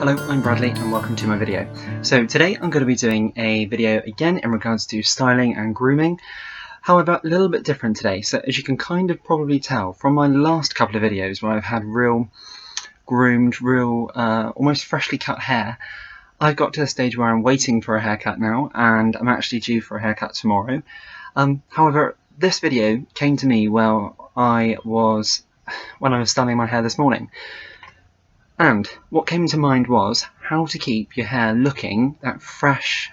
Hello, I'm Bradley and welcome to my video. So today I'm going to be doing a video again in regards to styling and grooming. However, a little bit different today. So as you can kind of probably tell from my last couple of videos where I've had real groomed, almost freshly cut hair, I've got to the stage where I'm waiting for a haircut now, and I'm actually due for a haircut tomorrow. However, this video came to me when I was styling my hair this morning. And what came to mind was how to keep your hair looking that fresh,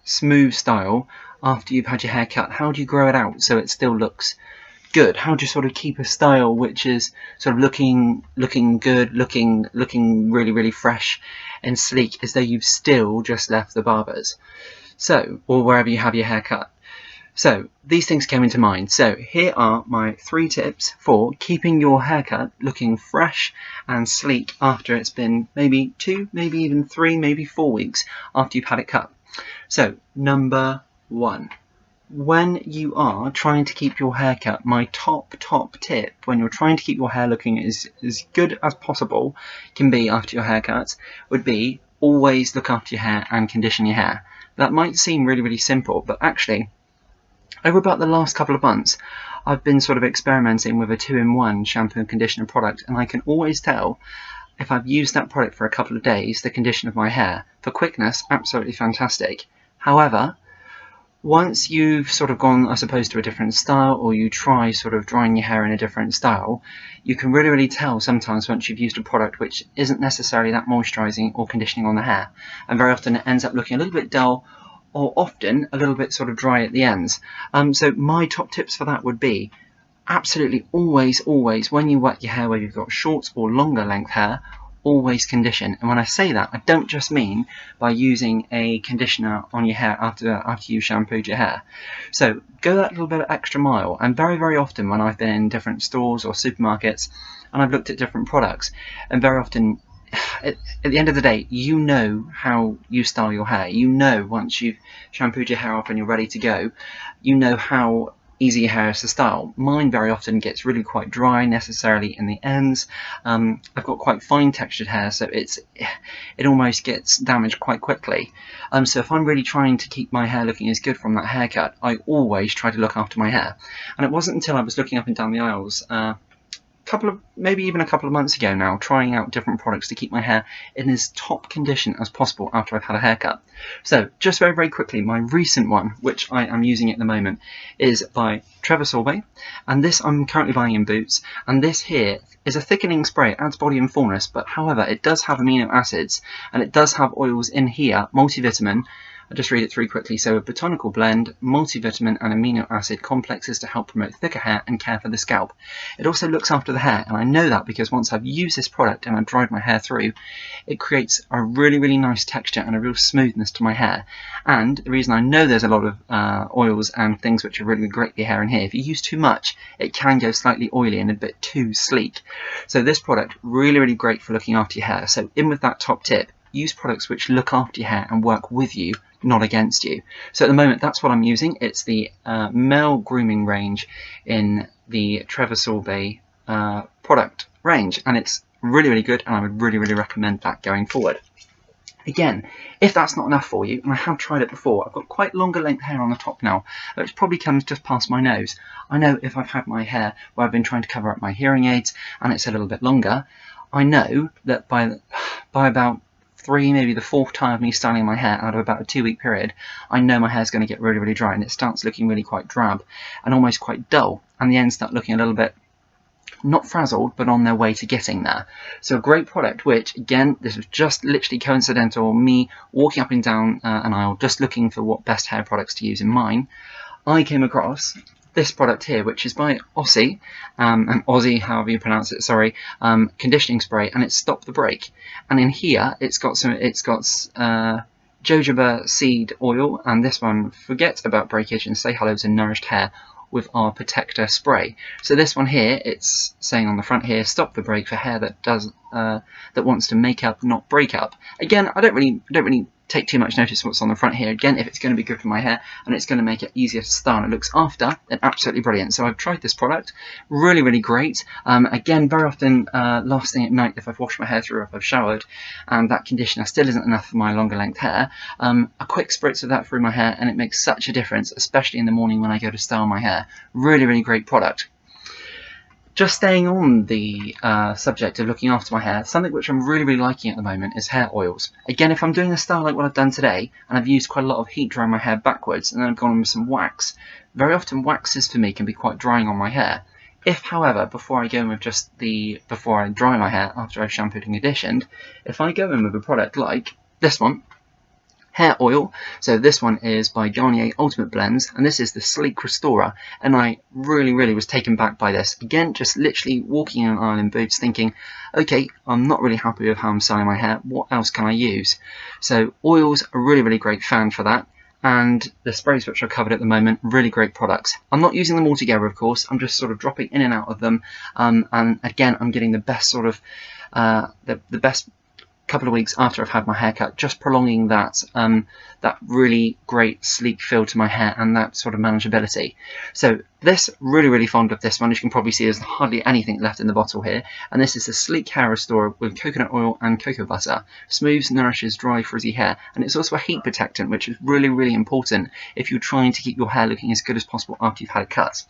smooth style after you've had your hair cut. How do you grow it out so it still looks good? How do you sort of keep a style which is sort of looking good, looking really fresh and sleek, as though you've still just left the barbers, or wherever you have your hair cut. So these things came into mind. So here are my 3 tips for keeping your haircut looking fresh and sleek after it's been maybe 2, maybe even 3, maybe 4 weeks after you've had it cut. So number 1, when you are trying to keep your haircut, my top tip when you're trying to keep your hair looking as good as possible can be after your haircut would be always look after your hair and condition your hair. That might seem really simple, but actually over about the last couple of months, I've been sort of experimenting with a 2-in-1 shampoo and conditioner product, and I can always tell if I've used that product for a couple of days, the condition of my hair. For quickness, absolutely fantastic. However, once you've sort of gone, I suppose, to a different style, or you try sort of drying your hair in a different style, you can really tell sometimes once you've used a product which isn't necessarily that moisturising or conditioning on the hair, and very often it ends up looking a little bit dull, or often a little bit sort of dry at the ends. So my top tips for that would be absolutely always when you wet your hair, whether you've got short or longer length hair, always condition. And when I say that, I don't just mean by using a conditioner on your hair after you've shampooed your hair. So go that little bit of extra mile. And very often when I've been in different stores or supermarkets and I've looked at different products, and very often at the end of the day, you know how you style your hair. You know once you've shampooed your hair up and you're ready to go, you know how easy your hair is to style. Mine very often gets really quite dry necessarily in the ends. I've got quite fine textured hair, so it almost gets damaged quite quickly. So if I'm really trying to keep my hair looking as good from that haircut, I always try to look after my hair. And it wasn't until I was looking up and down the aisles maybe even a couple of months ago now, trying out different products to keep my hair in as top condition as possible after I've had a haircut. So just very quickly, my recent one, which I am using at the moment, is by Trevor Sorbet, and this I'm currently buying in Boots, and this here is a thickening spray. It adds body and fullness, but however it does have amino acids and it does have oils in here, multivitamin. I'll just read it through quickly. So a botanical blend, multivitamin and amino acid complexes to help promote thicker hair and care for the scalp. It also looks after the hair, and I know that because once I've used this product and I've dried my hair through, it creates a really nice texture and a real smoothness to my hair. And the reason I know there's a lot of oils and things which are really great for your hair in here, if you use too much, it can go slightly oily and a bit too sleek. So this product, really great for looking after your hair. So in with that top tip, use products which look after your hair and work with you, not against you. So at the moment, that's what I'm using. It's the male grooming range in the Trevor Sorbet product range, and it's really good, and I would really recommend that going forward. Again, if that's not enough for you, and I have tried it before, I've got quite longer length hair on the top now, which probably comes just past my nose. I know if I've had my hair where I've been trying to cover up my hearing aids and it's a little bit longer, I know that by about 3, maybe the 4th time of me styling my hair out of about a 2-week period, I know my hair's going to get really dry, and it starts looking really quite drab and almost quite dull, and the ends start looking a little bit not frazzled, but on their way to getting there. So a great product, which again, this was just literally coincidental, me walking up and down an aisle just looking for what best hair products to use in mine. I came across this product here, which is by Aussie, and Aussie, however you pronounce it, sorry, conditioning spray, and it's Stop the Break. And in here, it's got jojoba seed oil, and this one, Forget About Breakage and Say Hello to Nourished Hair with our Protector spray. So this one here, it's saying on the front here, Stop the Break for hair that does that wants to make up, not break up. Again, I don't really take too much notice of what's on the front here. Again, if it's going to be good for my hair and it's going to make it easier to style and it looks after, then absolutely brilliant. So I've tried this product, really great. Again, very often last thing at night, if I've washed my hair through or if I've showered and that conditioner still isn't enough for my longer length hair, a quick spritz of that through my hair and it makes such a difference, especially in the morning when I go to style my hair. Really great product. Just staying on the subject of looking after my hair, something which I'm really liking at the moment is hair oils. Again, if I'm doing a style like what I've done today, and I've used quite a lot of heat drying my hair backwards, and then I've gone on with some wax, very often waxes for me can be quite drying on my hair. If, however, before I go in with before I dry my hair after I've shampooed and conditioned, if I go in with a product like this one, hair oil. So this one is by Garnier Ultimate Blends, and this is the Sleek Restorer, and I really was taken back by this. Again, just literally walking in an aisle in Boots thinking, okay, I'm not really happy with how I'm styling my hair, what else can I use? So oils are really great fan for that, and the sprays which are covered at the moment, really great products. I'm not using them all together, of course, I'm just sort of dropping in and out of them, and again, I'm getting the best sort of, the best couple of weeks after I've had my haircut, just prolonging that that really great sleek feel to my hair and that sort of manageability. So this, really fond of this one. As you can probably see, there's hardly anything left in the bottle here, and this is a sleek hair restorer with coconut oil and cocoa butter. Smooths, nourishes dry frizzy hair, and it's also a heat protectant, which is really important if you're trying to keep your hair looking as good as possible after you've had it cut.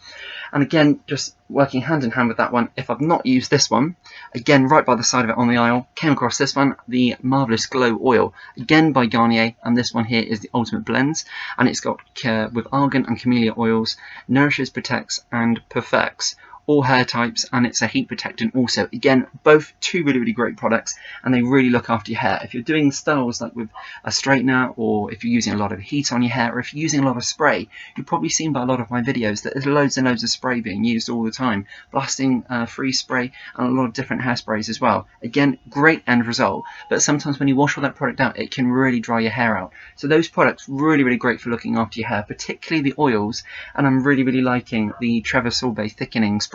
And again, just working hand in hand with that one, if I've not used this one, again right by the side of it on the aisle, came across this one, the Marvellous Glow Oil, again by Garnier, and this one here is the Ultimate Blends, and it's got with argan and camellia oils, nourishes, protects and perfects all hair types, and it's a heat protectant also. Again, both two really great products, and they really look after your hair. If you're doing styles like with a straightener, or if you're using a lot of heat on your hair, or if you're using a lot of spray, you've probably seen by a lot of my videos that there's loads and loads of spray being used all the time, blasting free spray and a lot of different hairsprays as well. Again, great end result, but sometimes when you wash all that product out, it can really dry your hair out. So those products really great for looking after your hair, particularly the oils, and I'm really liking the Trevor Sorbet thickening spray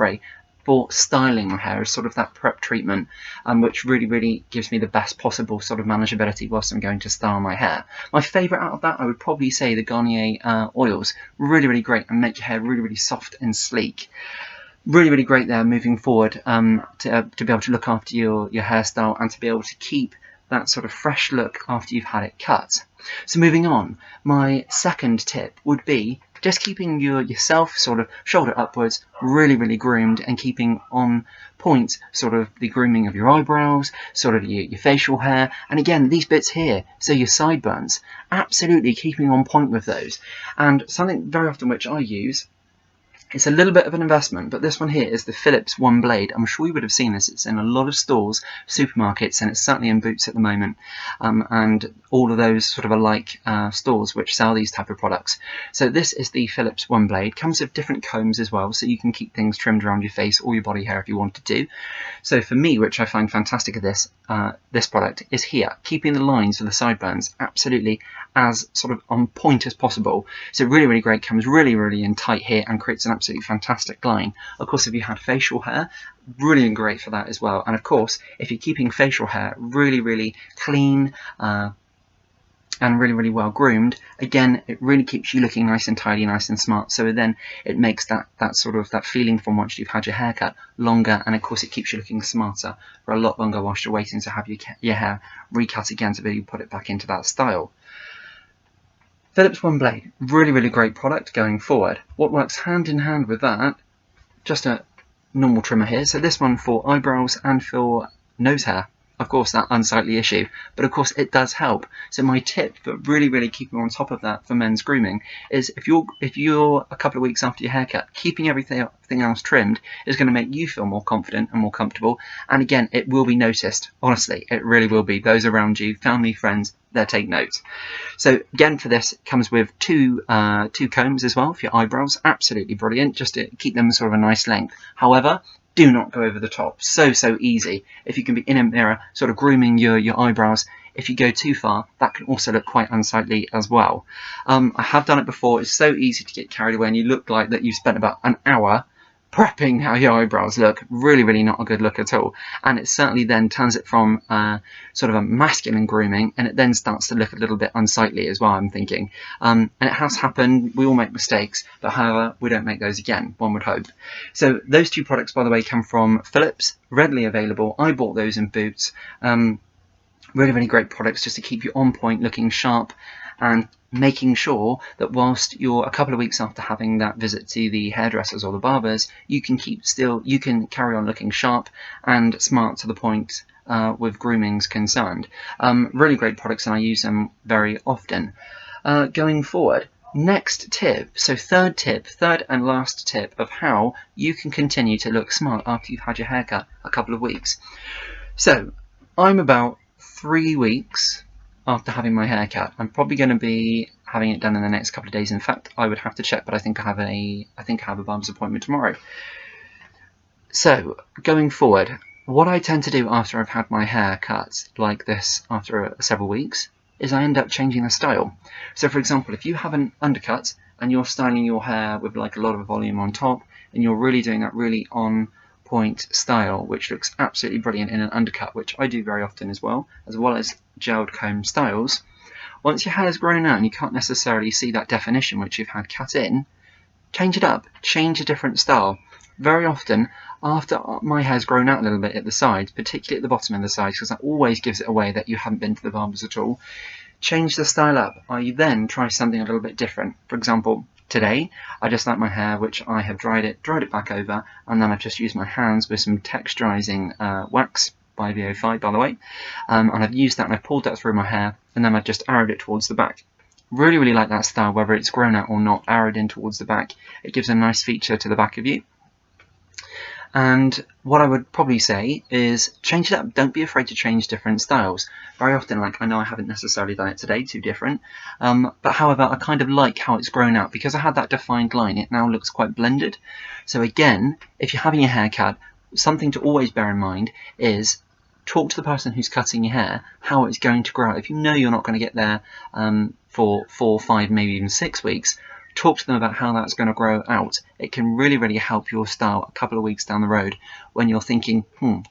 for styling my hair as sort of that prep treatment, which really gives me the best possible sort of manageability whilst I'm going to style my hair. My favourite out of that, I would probably say the Garnier oils. Really great and make your hair really soft and sleek. Really great there moving forward, to be able to look after your hairstyle and to be able to keep that sort of fresh look after you've had it cut. So moving on, my second tip would be just keeping yourself sort of shoulder upwards, really groomed, and keeping on point sort of the grooming of your eyebrows, sort of your facial hair, and again these bits here, so your sideburns, absolutely keeping on point with those. And something very often which I use, it's a little bit of an investment, but this one here is the Philips One Blade. I'm sure you would have seen this. It's in a lot of stores, supermarkets, and it's certainly in Boots at the moment, and all of those sort of alike stores which sell these type of products. So this is the Philips One Blade. Comes with different combs as well, so you can keep things trimmed around your face or your body hair if you want to do. So for me, which I find fantastic of this product, is here, keeping the lines for the sideburns absolutely as sort of on point as possible. So really great, comes really in tight here and creates an absolutely fantastic line. Of course, if you had facial hair, brilliant, great for that as well. And of course, if you're keeping facial hair really clean and really well groomed, again, it really keeps you looking nice and tidy, nice and smart. So then it makes that sort of that feeling from once you've had your haircut longer, and of course it keeps you looking smarter for a lot longer whilst you're waiting to have your hair recut again to be able to put it back into that style. Philips One Blade, really great product going forward. What works hand in hand with that, just a normal trimmer here. So this one for eyebrows and for nose hair. Of course, that unsightly issue, but of course it does help. So my tip for really keeping on top of that for men's grooming is if you're a couple of weeks after your haircut, keeping everything else trimmed is going to make you feel more confident and more comfortable. And again, it will be noticed. Honestly, it really will be. Those around you, family, friends, they'll take note. So again, for this, it comes with two combs as well for your eyebrows. Absolutely brilliant, just to keep them sort of a nice length. However, do not go over the top. So easy. If you can be in a mirror sort of grooming your eyebrows, if you go too far, that can also look quite unsightly as well. I have done it before. It's so easy to get carried away and you look like that you've spent about an hour prepping how your eyebrows look. Really not a good look at all, and it certainly then turns it from sort of a masculine grooming, and it then starts to look a little bit unsightly as well, I'm thinking. And it has happened, we all make mistakes, but however we don't make those again, one would hope. So those two products, by the way, come from Philips, readily available. I bought those in Boots. Really great products just to keep you on point, looking sharp, and making sure that whilst you're a couple of weeks after having that visit to the hairdressers or the barbers, you can carry on looking sharp and smart to the point with grooming's concerned. Really great products, and I use them very often. Going forward, next tip, so third and last tip of how you can continue to look smart after you've had your haircut a couple of weeks. So I'm about 3 weeks after having my haircut. I'm probably going to be having it done in the next couple of days. In fact, I would have to check, but I think I have a barber's appointment tomorrow. So going forward, what I tend to do after I've had my hair cut like this after several weeks is I end up changing the style. So for example, if you have an undercut and you're styling your hair with like a lot of volume on top, and you're really doing that really on point style, which looks absolutely brilliant in an undercut, which I do very often as well as gelled comb styles. Once your hair has grown out and you can't necessarily see that definition which you've had cut in, change it up, change a different style. Very often, after my hair's grown out a little bit at the sides, particularly at the bottom of the sides, because that always gives it away that you haven't been to the barbers at all, change the style up. I then try something a little bit different. For example, today, I just like my hair, which I have dried it back over, and then I've just used my hands with some texturizing wax by VO5, by the way, and I've used that and I've pulled that through my hair, and then I've just arrowed it towards the back. Really like that style, whether it's grown out or not, arrowed in towards the back. It gives a nice feature to the back of you. And what I would probably say is change it up. Don't be afraid to change different styles. Very often, like, I know I haven't necessarily done it today, too different, but however, I kind of like how it's grown out. Because I had that defined line, it now looks quite blended. So again, if you're having a haircut, something to always bear in mind is talk to the person who's cutting your hair how it's going to grow out. If you know you're not going to get there for 4, 5, maybe even 6 weeks, talk to them about how that's going to grow out. It can really help your style a couple of weeks down the road when you're thinking,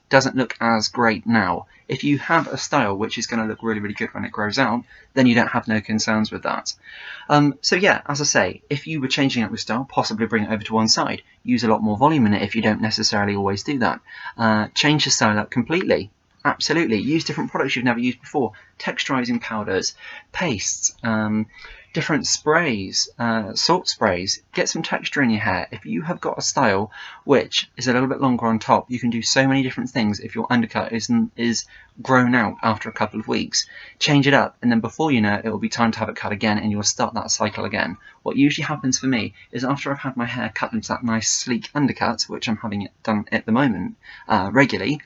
doesn't look as great now. If you have a style which is going to look really good when it grows out, then you don't have no concerns with that. So yeah, as I say, if you were changing up your style, possibly bring it over to one side. Use a lot more volume in it if you don't necessarily always do that. Change the style up completely. Absolutely. Use different products you've never used before. Texturizing powders, pastes, different sprays, salt sprays. Get some texture in your hair. If you have got a style which is a little bit longer on top, you can do so many different things. If your undercut is grown out after a couple of weeks, change it up, and then before you know it, it will be time to have it cut again, and you'll start that cycle again. What usually happens for me is after I've had my hair cut into that nice sleek undercut, which I'm having it done at the moment regularly,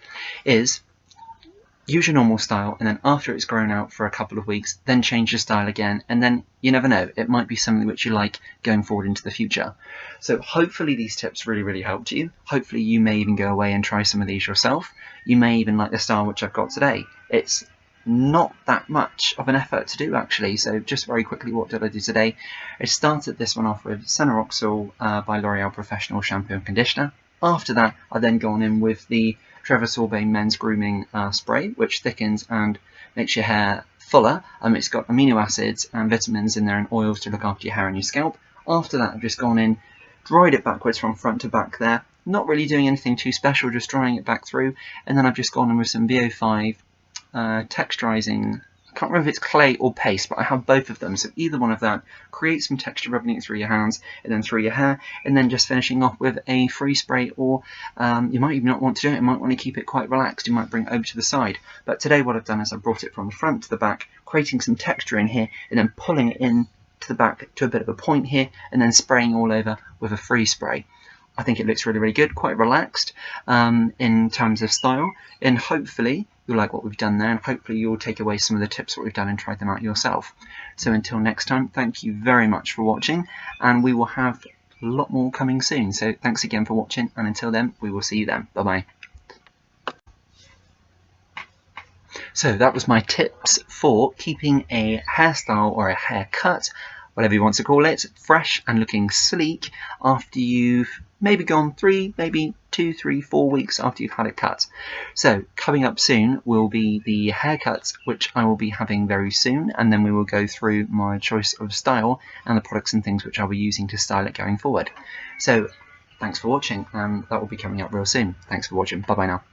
is use your normal style, and then after it's grown out for a couple of weeks, then change your style again, and then you never know, it might be something which you like going forward into the future. So hopefully these tips really helped you. Hopefully you may even go away and try some of these yourself. You may even like the style which I've got today. It's not that much of an effort to do, actually. So just very quickly, what did I do today? I started this one off with Senoroxyl by L'Oreal Professional Shampoo and Conditioner. After that, I then gone in with the Trevor Sorbet Men's Grooming Spray, which thickens and makes your hair fuller. It's got amino acids and vitamins in there and oils to look after your hair and your scalp. After that, I've just gone in, dried it backwards from front to back there. Not really doing anything too special, just drying it back through. And then I've just gone in with some VO5 texturizing. I can't remember if it's clay or paste, but I have both of them. So either one of that, create some texture, rubbing it through your hands and then through your hair, and then just finishing off with a free spray, or you might even not want to do it. You might want to keep it quite relaxed. You might bring it over to the side. But today what I've done is I brought it from the front to the back, creating some texture in here, and then pulling it in to the back to a bit of a point here, and then spraying all over with a free spray. I think it looks really good, quite relaxed in terms of style, and hopefully you'll like what we've done there, and hopefully you'll take away some of the tips that we've done and try them out yourself. So until next time, thank you very much for watching, and we will have a lot more coming soon. So thanks again for watching, and until then, we will see you then. Bye-bye. So that was my tips for keeping a hairstyle or a haircut whatever you want to call it, fresh and looking sleek after you've maybe gone 3, maybe 2, 3, 4 weeks after you've had it cut. So coming up soon will be the haircut, which I will be having very soon, and then we will go through my choice of style and the products and things which I'll be using to style it going forward. So thanks for watching, and that will be coming up real soon. Thanks for watching. Bye bye now.